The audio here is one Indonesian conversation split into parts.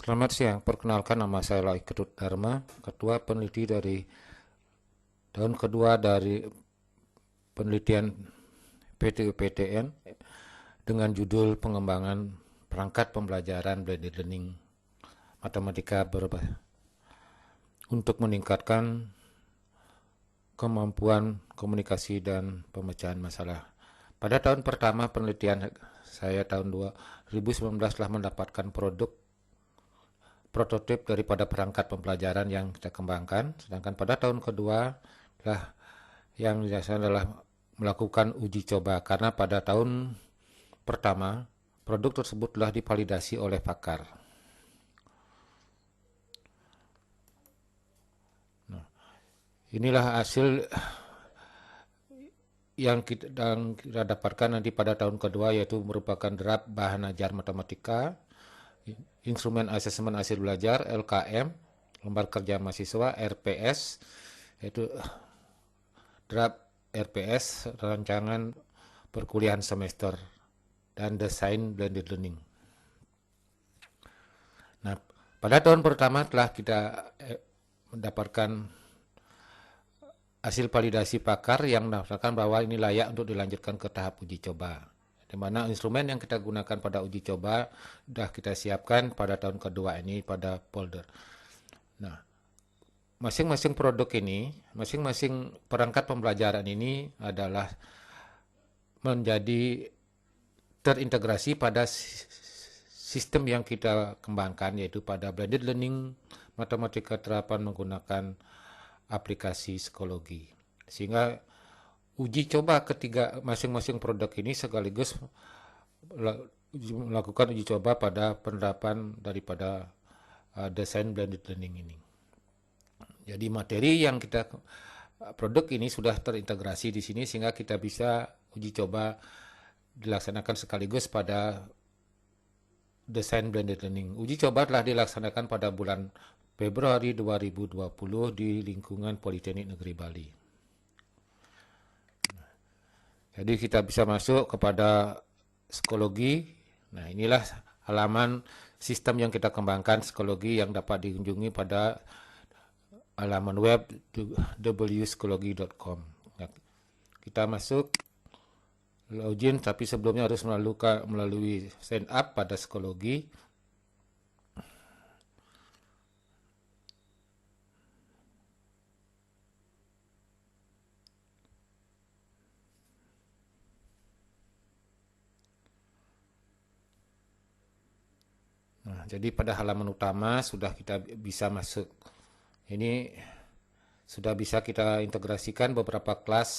Selamat siang, perkenalkan nama saya Lai Ketut Dharma, Ketua Peneliti dari tahun kedua dari penelitian PTUPTN dengan judul pengembangan perangkat pembelajaran blended learning matematika untuk meningkatkan kemampuan komunikasi dan pemecahan masalah. Pada tahun pertama penelitian saya tahun 2019 telah mendapatkan prototip daripada perangkat pembelajaran yang kita kembangkan, sedangkan pada tahun kedua telah yang dilaksanakan adalah melakukan uji coba karena pada tahun pertama produk tersebut telah divalidasi oleh pakar. Inilah hasil yang kita dapatkan nanti pada tahun kedua, yaitu merupakan draft bahan ajar matematika, instrumen asesmen hasil belajar LKM, lembar kerja mahasiswa RPS, yaitu draft RPS rancangan perkuliahan semester, dan desain blended learning. Nah, pada tahun pertama telah kita mendapatkan hasil validasi pakar yang mengatakan bahwa ini layak untuk dilanjutkan ke tahap uji coba. Di mana instrumen yang kita gunakan pada uji coba sudah kita siapkan pada tahun kedua ini pada folder. Nah, masing-masing produk ini, masing-masing perangkat pembelajaran ini adalah menjadi terintegrasi pada sistem yang kita kembangkan, yaitu pada blended learning matematika terapan menggunakan aplikasi psikologi. Sehingga uji coba ketiga masing-masing produk ini sekaligus melakukan uji coba pada penerapan daripada desain blended learning ini. Jadi materi yang kita produk ini sudah terintegrasi di sini sehingga kita bisa uji coba dilaksanakan sekaligus pada desain blended learning. Uji coba telah dilaksanakan pada bulan Februari 2020 di lingkungan Politeknik Negeri Bali. Jadi kita bisa masuk kepada psikologi. Nah, inilah halaman sistem yang kita kembangkan psikologi yang dapat dikunjungi pada halaman web www.psikologi.com. Nah, kita masuk login, tapi sebelumnya harus melalui sign up pada psikologi. Nah, jadi pada halaman utama sudah kita bisa masuk. Ini sudah bisa kita integrasikan beberapa kelas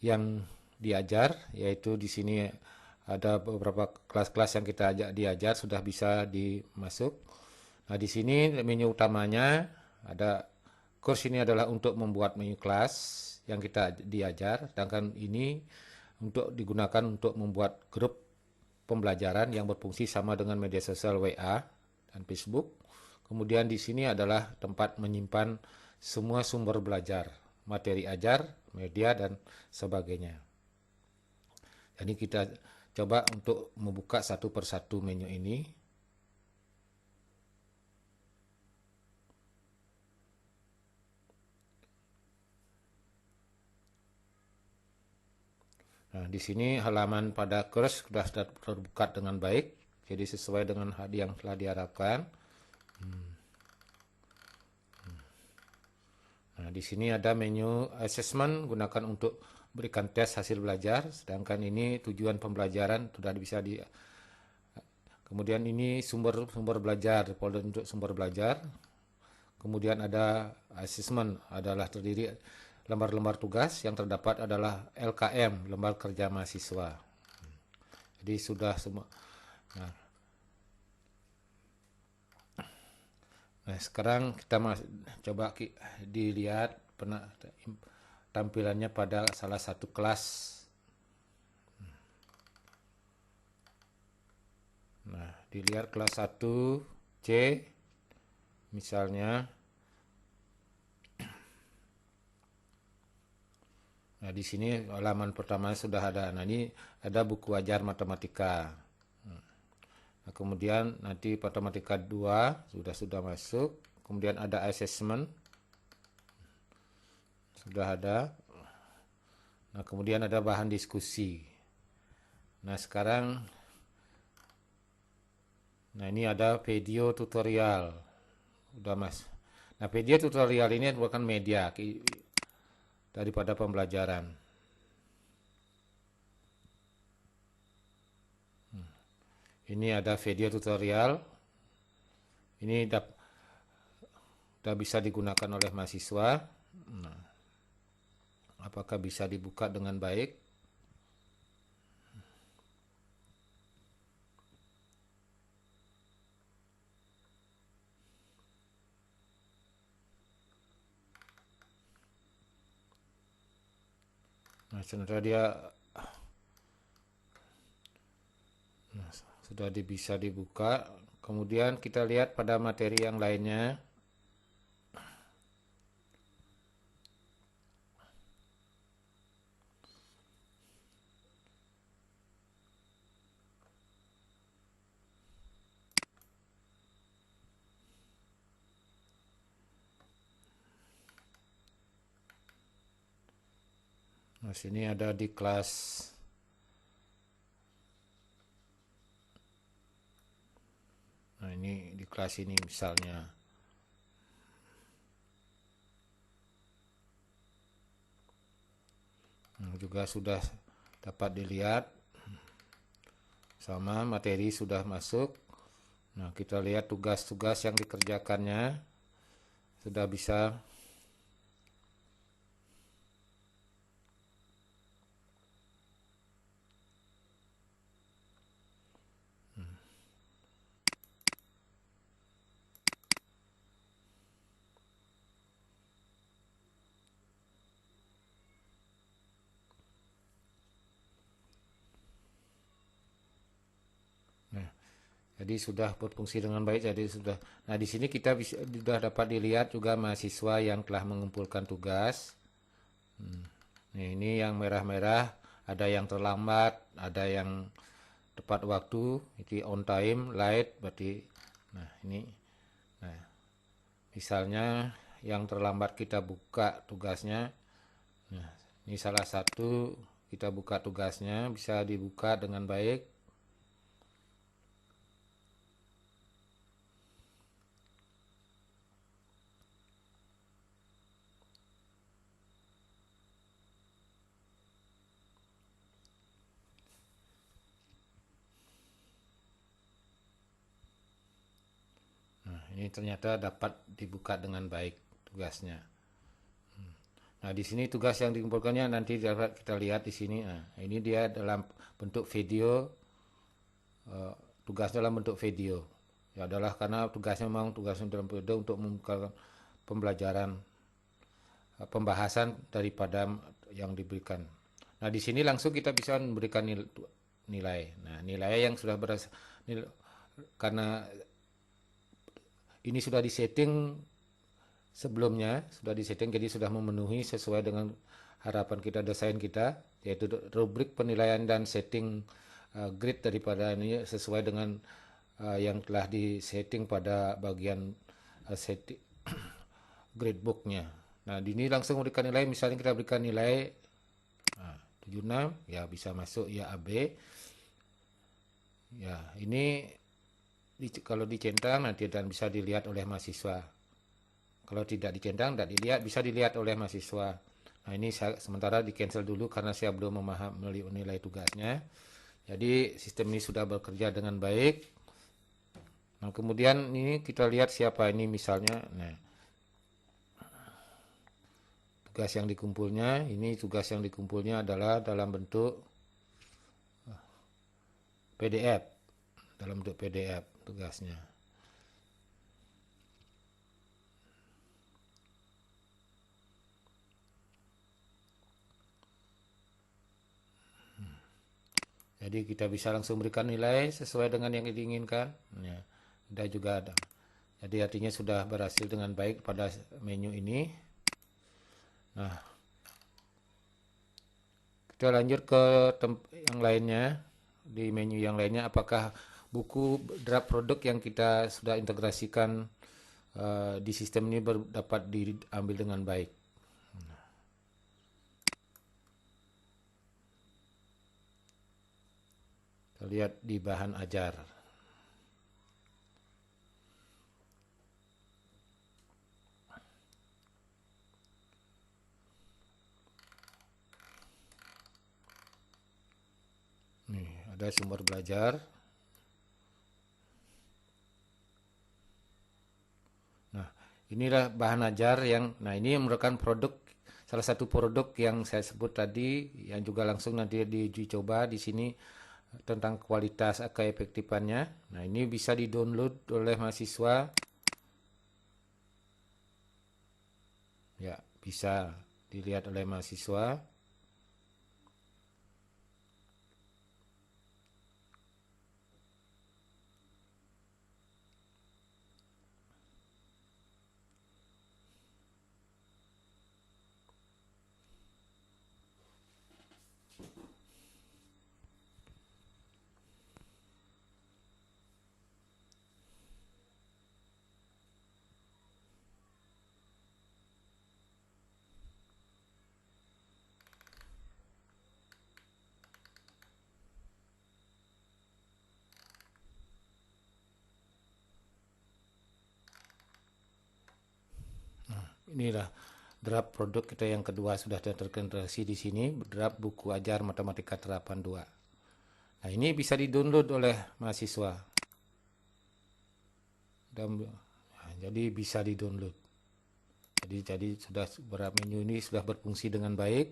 yang diajar, yaitu di sini ada beberapa kelas-kelas yang kita diajar sudah bisa dimasuk. Nah, di sini menu utamanya ada course ini adalah untuk membuat menu kelas yang kita diajar, sedangkan ini untuk digunakan untuk membuat grup pembelajaran yang berfungsi sama dengan media sosial WA dan Facebook. Kemudian di sini adalah tempat menyimpan semua sumber belajar, materi ajar, media, dan sebagainya. Jadi kita coba untuk membuka satu persatu menu ini. Nah, di sini halaman pada course sudah terbuka dengan baik, jadi sesuai dengan yang telah diharapkan. Nah, di sini ada menu assessment, gunakan untuk berikan tes hasil belajar, sedangkan ini tujuan pembelajaran sudah bisa di. Kemudian ini sumber belajar, folder untuk sumber belajar. Kemudian ada assessment, adalah terdiri lembar-lembar tugas, yang terdapat adalah LKM, lembar kerja mahasiswa. Jadi sudah semua. Nah, sekarang kita coba dilihat tampilannya pada salah satu kelas. Nah, dilihat kelas 1C misalnya. Nah, di sini halaman pertama sudah ada. Nah, ini ada buku ajar matematika. Nah, kemudian nanti matematika 2 sudah masuk. Kemudian ada assessment, sudah ada. Nah, kemudian ada bahan diskusi. Nah, sekarang ini ada video tutorial. Udah Mas. Nah, video tutorial ini merupakan media daripada pembelajaran. Ini ada video tutorial. Ini sudah bisa digunakan oleh mahasiswa. Nah, apakah bisa dibuka dengan baik? Nah, sebenarnya dia sudah bisa dibuka. Kemudian kita lihat pada materi yang lainnya. Nah, sini ada di kelas. Nah, ini di kelas ini misalnya. Nah, juga sudah dapat dilihat. Sama materi sudah masuk. Nah, kita lihat tugas-tugas yang dikerjakannya. Sudah bisa. Nah, jadi sudah berfungsi dengan baik. Jadi sudah. Nah, di sini kita sudah dapat dilihat juga mahasiswa yang telah mengumpulkan tugas. Nah, ini yang merah-merah, ada yang terlambat, ada yang tepat waktu, itu on time, late, berarti. Nah, ini. Nah, misalnya yang terlambat kita buka tugasnya. Nah, ini salah satu kita buka tugasnya, bisa dibuka dengan baik. Nah, ini ternyata dapat dibuka dengan baik tugasnya. Nah, di sini tugas yang dikumpulkannya nanti dapat kita lihat di sini. Nah, ini dia dalam bentuk video, tugas dalam bentuk video. Ya adalah karena tugasnya memang tugasnya dalam video untuk membuka pembelajaran, pembahasan daripada yang diberikan. Nah, di sini langsung kita bisa memberikan nilai. Nah, nilai yang sudah berasal karena ini sudah disetting sebelumnya, sudah disetting, jadi sudah memenuhi sesuai dengan harapan kita, desain kita, yaitu rubrik penilaian dan setting grade daripada ini sesuai dengan yang telah disetting pada bagian setting gradebooknya. Nah, di ini langsung memberikan nilai, misalnya kita berikan nilai 76, ya bisa masuk ya AB. Ya, ini kalau dicentang nanti dan bisa dilihat oleh mahasiswa. Kalau tidak dicentang, tidak dilihat, bisa dilihat oleh mahasiswa. Nah, ini sementara di cancel dulu karena saya belum memahami nilai tugasnya. Jadi sistem ini sudah bekerja dengan baik. Nah, kemudian ini kita lihat siapa ini misalnya. Nah, tugas yang dikumpulnya, ini tugas yang dikumpulnya adalah dalam bentuk PDF. Dalam bentuk PDF tugasnya. Jadi kita bisa langsung berikan nilai sesuai dengan yang diinginkan. Ya, ada juga ada. Jadi artinya sudah berhasil dengan baik pada menu ini. Nah, kita lanjut ke yang lainnya. Di menu yang lainnya, apakah buku draft produk yang kita sudah integrasikan di sistem ini dapat diambil dengan baik. Kita lihat di bahan ajar. Nih, ada sumber belajar. Nah, inilah bahan ajar ini merupakan salah satu produk yang saya sebut tadi, yang juga langsung nanti diuji coba di sini tentang kualitas keefektifannya. Nah, ini bisa di-download oleh mahasiswa. Ya, bisa dilihat oleh mahasiswa. Inilah draft produk kita yang kedua sudah terintegrasi di sini, draft buku ajar matematika terapan 2. Nah, ini bisa di-download oleh mahasiswa. Jadi bisa di-download. Jadi sudah beberapa menu ini sudah berfungsi dengan baik.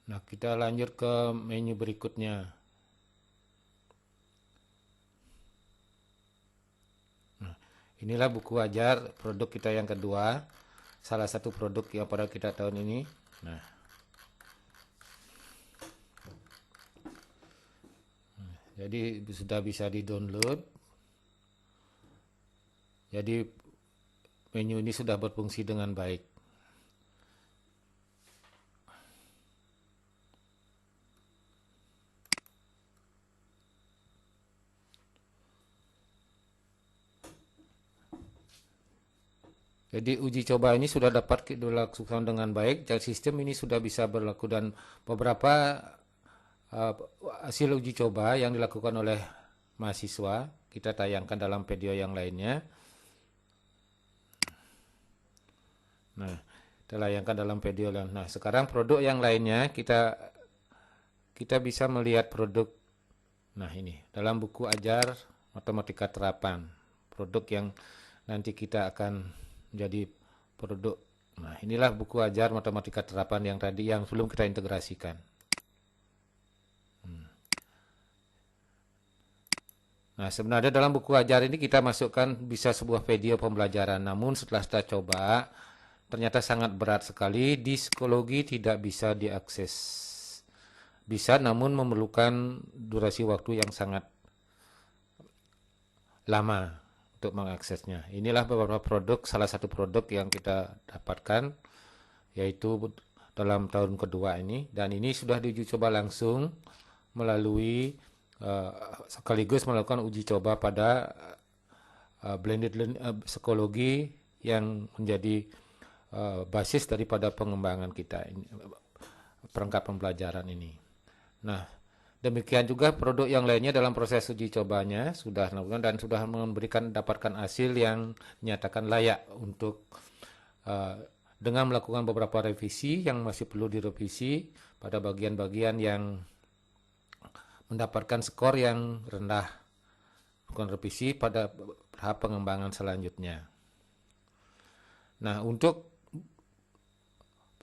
Nah, kita lanjut ke menu berikutnya. Nah, inilah buku ajar produk kita yang kedua. Salah satu produk yang pada kita tahun ini. Nah, jadi sudah bisa di-download. Jadi menu ini sudah berfungsi dengan baik. Jadi uji coba ini sudah dapat dilakukan dengan baik, dan sistem ini sudah bisa berlaku, dan beberapa hasil uji coba yang dilakukan oleh mahasiswa kita tayangkan dalam video yang lainnya. Nah, kita tayangkan dalam video lain. Nah, sekarang produk yang lainnya kita bisa melihat produk. Nah, ini dalam buku ajar matematika terapan, produk yang nanti kita akan menjadi produk. Nah, inilah buku ajar matematika terapan yang tadi yang belum kita integrasikan. Nah, sebenarnya dalam buku ajar ini kita masukkan bisa sebuah video pembelajaran. Namun setelah kita coba, ternyata sangat berat sekali. Di psikologi tidak bisa diakses. Bisa, namun memerlukan durasi waktu yang sangat lama untuk mengaksesnya. Inilah beberapa produk, salah satu produk yang kita dapatkan, yaitu dalam tahun kedua ini. Dan ini sudah diuji coba langsung melalui sekaligus melakukan uji coba pada blended psikologi yang menjadi basis daripada pengembangan kita ini, perangkat pembelajaran ini. Nah, demikian juga produk yang lainnya dalam proses uji cobanya sudah dilakukan dan sudah dapatkan hasil yang dinyatakan layak untuk dengan melakukan beberapa revisi yang masih perlu direvisi pada bagian-bagian yang mendapatkan skor yang rendah, bukan revisi pada tahap pengembangan selanjutnya. Nah, untuk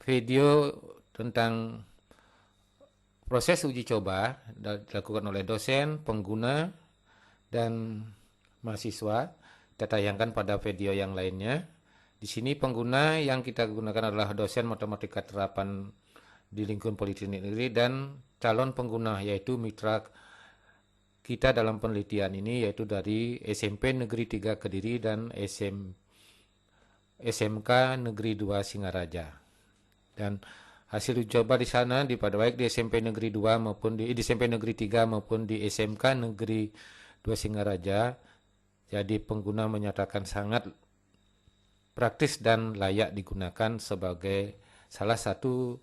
video tentang proses uji coba dilakukan oleh dosen, pengguna, dan mahasiswa, kita tayangkan pada video yang lainnya. Di sini pengguna yang kita gunakan adalah dosen matematika terapan di lingkungan Politeknik Negeri dan calon pengguna, yaitu mitra kita dalam penelitian ini, yaitu dari SMP Negeri 3 Kediri dan SMP SMK Negeri 2 Singaraja. Dan hasil uji coba di sana baik di SMP Negeri 2 maupun di SMP Negeri 3 maupun di SMK Negeri 2 Singaraja, jadi pengguna menyatakan sangat praktis dan layak digunakan sebagai salah satu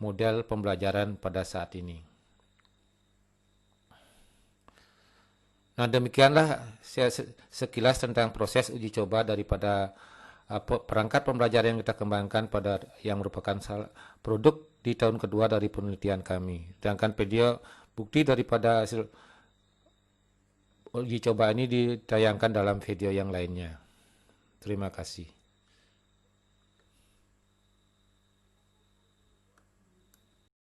model pembelajaran pada saat ini. Nah, demikianlah sekilas tentang proses uji coba daripada perangkat pembelajaran yang kita kembangkan yang merupakan produk di tahun kedua dari penelitian kami. Sedangkan video bukti daripada hasil uji coba ini ditayangkan dalam video yang lainnya. Terima kasih.